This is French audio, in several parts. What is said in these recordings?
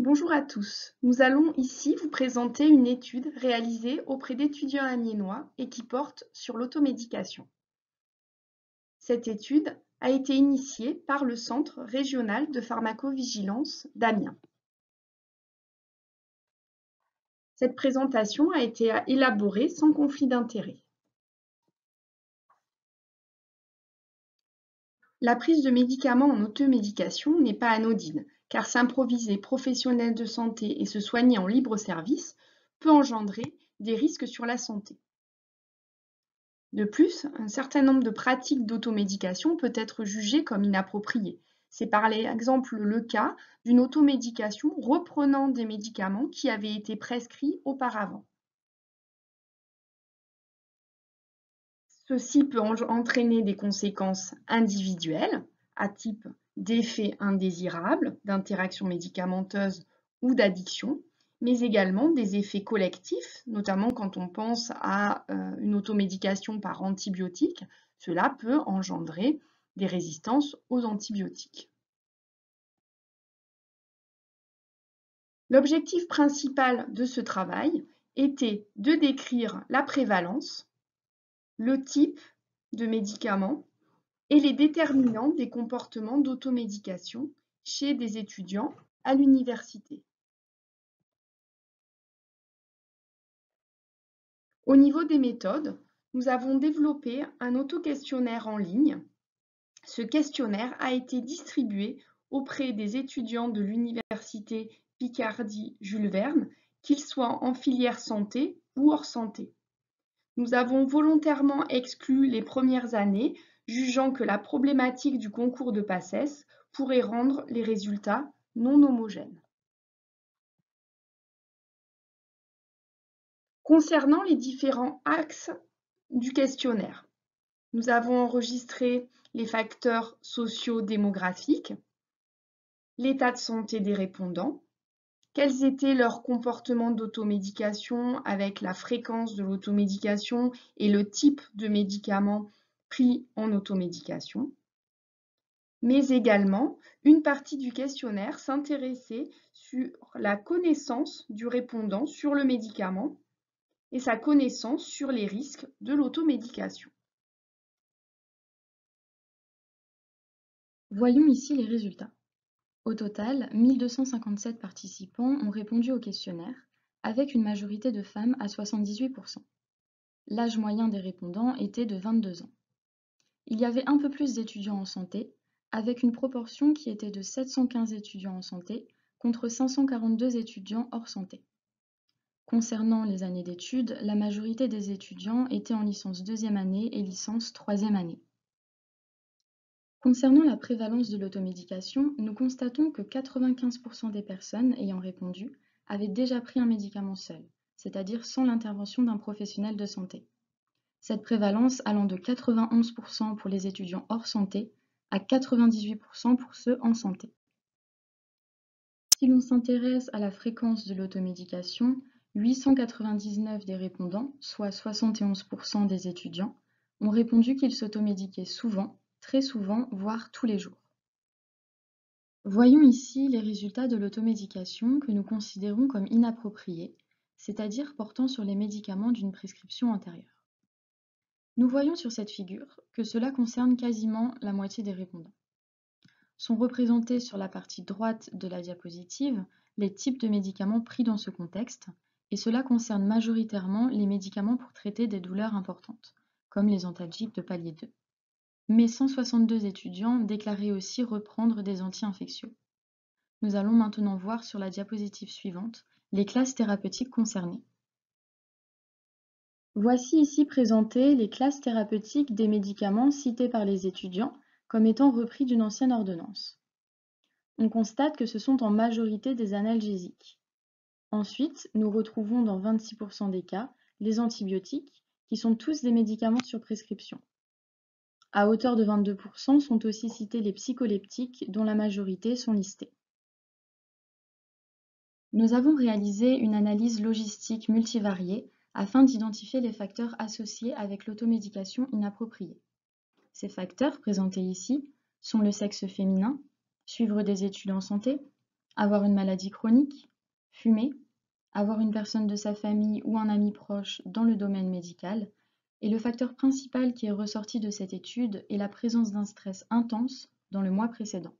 Bonjour à tous. Nous allons ici vous présenter une étude réalisée auprès d'étudiants amiénois et qui porte sur l'automédication. Cette étude a été initiée par le Centre régional de pharmacovigilance d'Amiens. Cette présentation a été élaborée sans conflit d'intérêt. La prise de médicaments en automédication n'est pas anodine, car s'improviser professionnel de santé et se soigner en libre service peut engendrer des risques sur la santé. De plus, un certain nombre de pratiques d'automédication peut être jugé comme inapproprié. C'est par exemple le cas d'une automédication reprenant des médicaments qui avaient été prescrits auparavant. Ceci peut entraîner des conséquences individuelles, à type d'effets indésirables, d'interactions médicamenteuses ou d'addiction, mais également des effets collectifs, notamment quand on pense à une automédication par antibiotiques. Cela peut engendrer des résistances aux antibiotiques. L'objectif principal de ce travail était de décrire la prévalence, le type de médicaments et les déterminants des comportements d'automédication chez des étudiants à l'université. Au niveau des méthodes, nous avons développé un auto-questionnaire en ligne. Ce questionnaire a été distribué auprès des étudiants de l'université Picardie-Jules Verne, qu'ils soient en filière santé ou hors santé. Nous avons volontairement exclu les premières années, jugeant que la problématique du concours de PACES pourrait rendre les résultats non homogènes. Concernant les différents axes du questionnaire, nous avons enregistré les facteurs socio-démographiques, l'état de santé des répondants, quels étaient leurs comportements d'automédication avec la fréquence de l'automédication et le type de médicaments pris en automédication. Mais également, une partie du questionnaire s'intéressait sur la connaissance du répondant sur le médicament et sa connaissance sur les risques de l'automédication. Voyons ici les résultats. Au total, 1257 participants ont répondu au questionnaire, avec une majorité de femmes à 78%. L'âge moyen des répondants était de 22 ans. Il y avait un peu plus d'étudiants en santé, avec une proportion qui était de 715 étudiants en santé contre 542 étudiants hors santé. Concernant les années d'études, la majorité des étudiants étaient en licence 2e année et licence 3e année. Concernant la prévalence de l'automédication, nous constatons que 95% des personnes ayant répondu avaient déjà pris un médicament seul, c'est-à-dire sans l'intervention d'un professionnel de santé. Cette prévalence allant de 91% pour les étudiants hors santé à 98% pour ceux en santé. Si l'on s'intéresse à la fréquence de l'automédication, 899 des répondants, soit 71% des étudiants, ont répondu qu'ils s'automédiquaient souvent, très souvent, voire tous les jours. Voyons ici les résultats de l'automédication que nous considérons comme inappropriés, c'est-à-dire portant sur les médicaments d'une prescription antérieure. Nous voyons sur cette figure que cela concerne quasiment la moitié des répondants. Sont représentés sur la partie droite de la diapositive les types de médicaments pris dans ce contexte, et cela concerne majoritairement les médicaments pour traiter des douleurs importantes, comme les antalgiques de palier 2. Mais 162 étudiants déclaraient aussi reprendre des anti-infectieux. Nous allons maintenant voir sur la diapositive suivante les classes thérapeutiques concernées. Voici ici présentées les classes thérapeutiques des médicaments cités par les étudiants comme étant repris d'une ancienne ordonnance. On constate que ce sont en majorité des analgésiques. Ensuite, nous retrouvons dans 26% des cas les antibiotiques, qui sont tous des médicaments sur prescription. À hauteur de 22% sont aussi cités les psycholeptiques, dont la majorité sont listés. Nous avons réalisé une analyse logistique multivariée afin d'identifier les facteurs associés avec l'automédication inappropriée. Ces facteurs présentés ici sont le sexe féminin, suivre des études en santé, avoir une maladie chronique, fumer, avoir une personne de sa famille ou un ami proche dans le domaine médical, et le facteur principal qui est ressorti de cette étude est la présence d'un stress intense dans le mois précédent.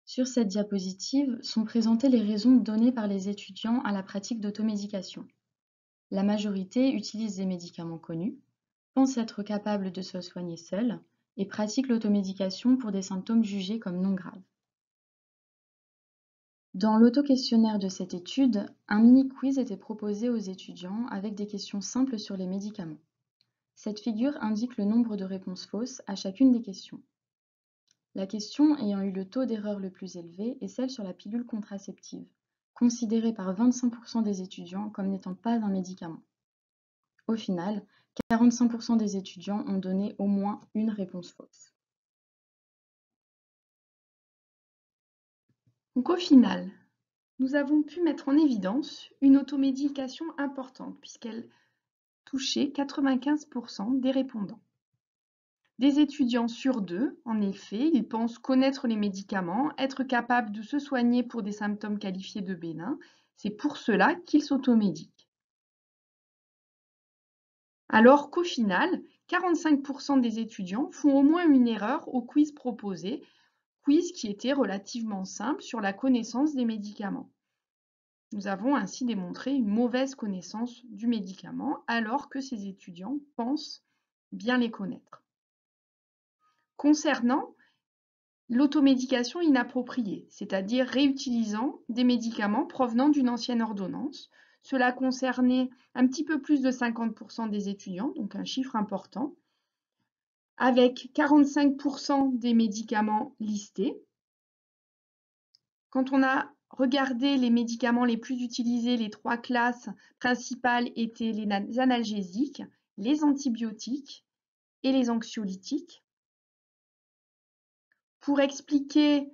Sur cette diapositive sont présentées les raisons données par les étudiants à la pratique d'automédication. La majorité utilise des médicaments connus, pense être capable de se soigner seul et pratique l'automédication pour des symptômes jugés comme non graves. Dans l'auto-questionnaire de cette étude, un mini-quiz était proposé aux étudiants avec des questions simples sur les médicaments. Cette figure indique le nombre de réponses fausses à chacune des questions. La question ayant eu le taux d'erreur le plus élevé est celle sur la pilule contraceptive, considérée par 25% des étudiants comme n'étant pas un médicament. Au final, 45% des étudiants ont donné au moins une réponse fausse. Donc au final, nous avons pu mettre en évidence une automédication importante puisqu'elle touchait 95% des répondants. Des étudiants sur 2, en effet, ils pensent connaître les médicaments, être capables de se soigner pour des symptômes qualifiés de bénins. C'est pour cela qu'ils s'automédiquent. Alors qu'au final, 45% des étudiants font au moins une erreur au quiz proposé, quiz qui était relativement simple sur la connaissance des médicaments. Nous avons ainsi démontré une mauvaise connaissance du médicament alors que ces étudiants pensent bien les connaître. Concernant l'automédication inappropriée, c'est-à-dire réutilisant des médicaments provenant d'une ancienne ordonnance, cela concernait un petit peu plus de 50% des étudiants, donc un chiffre important, avec 45% des médicaments listés. Quand on a regardé les médicaments les plus utilisés, les 3 classes principales étaient les analgésiques, les antibiotiques et les anxiolytiques. Pour expliquer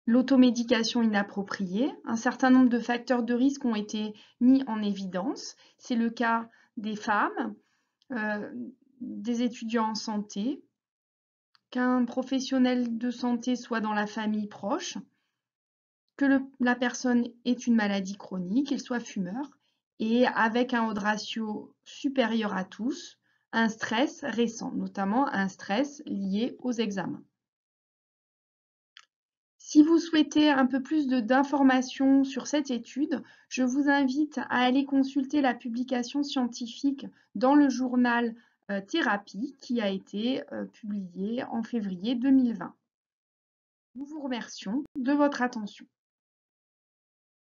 l'automédication inappropriée, un certain nombre de facteurs de risque ont été mis en évidence. C'est le cas des femmes, des étudiants en santé, qu'un professionnel de santé soit dans la famille proche, que la personne ait une maladie chronique, qu'elle soit fumeur, et avec un odds ratio supérieur à tous, un stress récent, notamment un stress lié aux examens. Si vous souhaitez un peu plus d'informations sur cette étude, je vous invite à aller consulter la publication scientifique dans le journal Thérapie qui a été publiée en février 2020. Nous vous remercions de votre attention.